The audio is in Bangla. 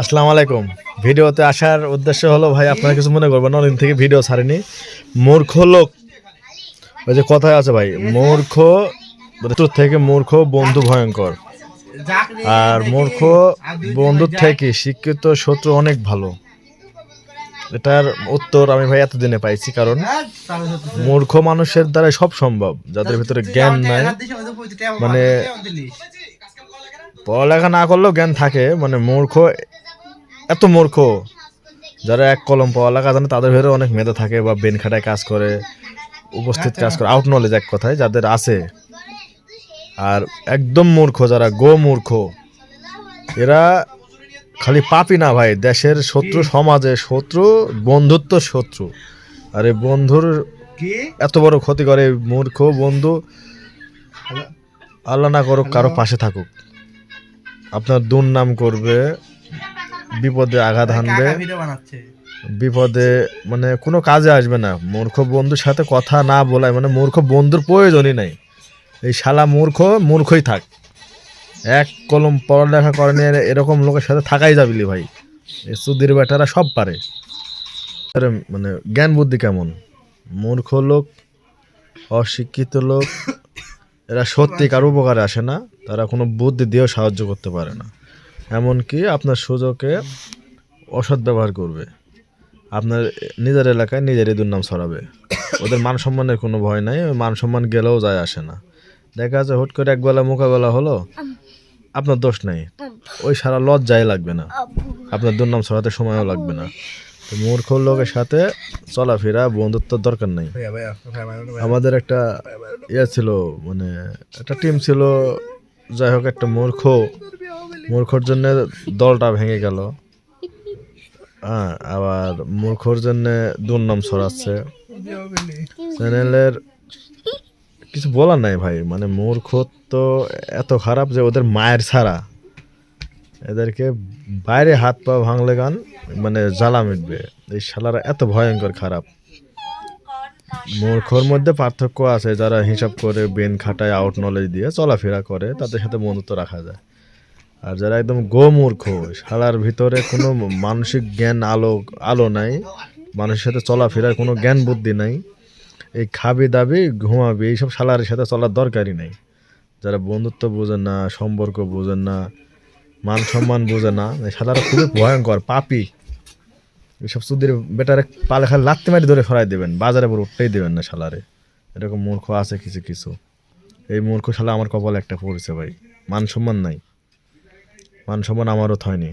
আসসালামু আলাইকুম। ভিডিওতে আসার উদ্দেশ্য হলো ভাই আপনারা কিছু মনে করবেন না, অনেকদিন থেকে ভিডিও ছাড়েনি। মূর্খ লোক, ওই যে কথায় আছে ভাই, মূর্খ বন্ধুর থেকে মূর্খ বন্ধু ভয়ঙ্কর। আর মূর্খ বন্ধুর থেকে শিক্ষিত শত্রু অনেক ভালো। এটার উত্তর আমি ভাই এতদিনে পাইছি, কারণ মূর্খ মানুষের দ্বারা সব সম্ভব, যাদের ভিতরে জ্ঞান নাই, মানে পড়ালেখা না করলেও জ্ঞান থাকে, মানে মূর্খ এত মূর্খ যারা এক কলম পড়ালেখা জানে তাদের ভিতরে অনেক মেধা থাকে বা ব্রেন খাটায় কাজ করে, উপস্থিত কাজ করে, আউট নলেজ এক কথায় যাদের আছে। আর একদম মূর্খ যারা মূর্খ, এরা খালি পাপই না ভাই, দেশের শত্রু, সমাজের শত্রু, বন্ধুত্ব শত্রু। আর এই বন্ধুর এত বড় ক্ষতি করে মূর্খ বন্ধু। আল্লাহ না করুক কারো পাশে থাকুক, আপনার দুর্নাম করবে, বিপদে আঘাত হানবে, বিপদে মানে কোনো কাজে আসবে না। মূর্খ বন্ধুর সাথে কথা না বলায়, মানে মূর্খ বন্ধুর প্রয়োজনই নাই। এই শালা মূর্খই থাক, এক কলম পড়ালেখা করেনি এরকম লোকের সাথে থাকাই যাবিলি ভাই। এই সুধীর বেটারা সব পারে, মানে জ্ঞান বুদ্ধি কেমন। মূর্খ লোক, অশিক্ষিত লোক, এরা সত্যিকার উপকারে আসে না, তারা কোনো বুদ্ধি দিয়েও সাহায্য করতে পারে না। এমনকি আপনার সুযোগে অসৎ ব্যবহার করবে, আপনার নিজের এলাকায় নিজেরই দুর্নাম ছড়াবে। ওদের মান সম্মানের কোনো ভয় নাই, ওই মান সম্মান গেলেও যায় আসে না। দেখা যাচ্ছে হুট করে একবেলা মোকাবেলা হলো, আপনার দোষ নাই, ওই সারা লজ্জাই লাগবে না, আপনার দুর্নাম ছড়াতে সময়ও লাগবে না। তো মূর্খ লোকের সাথে চলাফেরা, বন্ধুত্বর দরকার নাই। আমাদের একটা ছিল, মানে একটা টিম ছিল, যাই হোক একটা মূর্খর জন্য দলটা ভেঙে গেল। হ্যাঁ, আবার মূর্খর জন্য দুর্নাম ছড়াচ্ছে। চ্যানেলের কিছু বলার নাই ভাই, মানে মূর্খ তো এত খারাপ যে ওদের মায়ের ছাড়া এদেরকে বাইরে হাত পা ভাঙলে গান মানে জ্বালা মিটবে। এই শালারা এত ভয়ঙ্কর খারাপ। মূর্খর মধ্যে পার্থক্য আছে, যারা হিসাব করে ব্রেন খাটায়, আউট নলেজ দিয়ে চলাফেরা করে, তাদের সাথে বন্ধুত্ব রাখা যায়। আর যারা একদম মূর্খ, শালার ভিতরে কোনো মানসিক জ্ঞান আলো নাই, মানুষের সাথে চলাফেরার কোনো জ্ঞান বুদ্ধি নাই, এই খাবি দাবি ঘুমাবি, এইসব শালারের সাথে চলার দরকারই নাই। যারা বন্ধুত্ব বোঝেন না, সম্পর্ক বোঝেন না, মান সম্মান বোঝে না, এই শালারা খুবই ভয়ঙ্কর পাপি। এইসব সুদের বেটারে পালে খালি লাত্তি মারি ধরে সরাই দেবেন, বাজারে পর উঠতেই দেবেন না শালারে। এরকম মূর্খ আছে কিছু কিছু। এই মূর্খ শালা আমার কপালে একটা পড়েছে ভাই, মান সম্মান নাই, মান সম্মান আমারও হয়নি।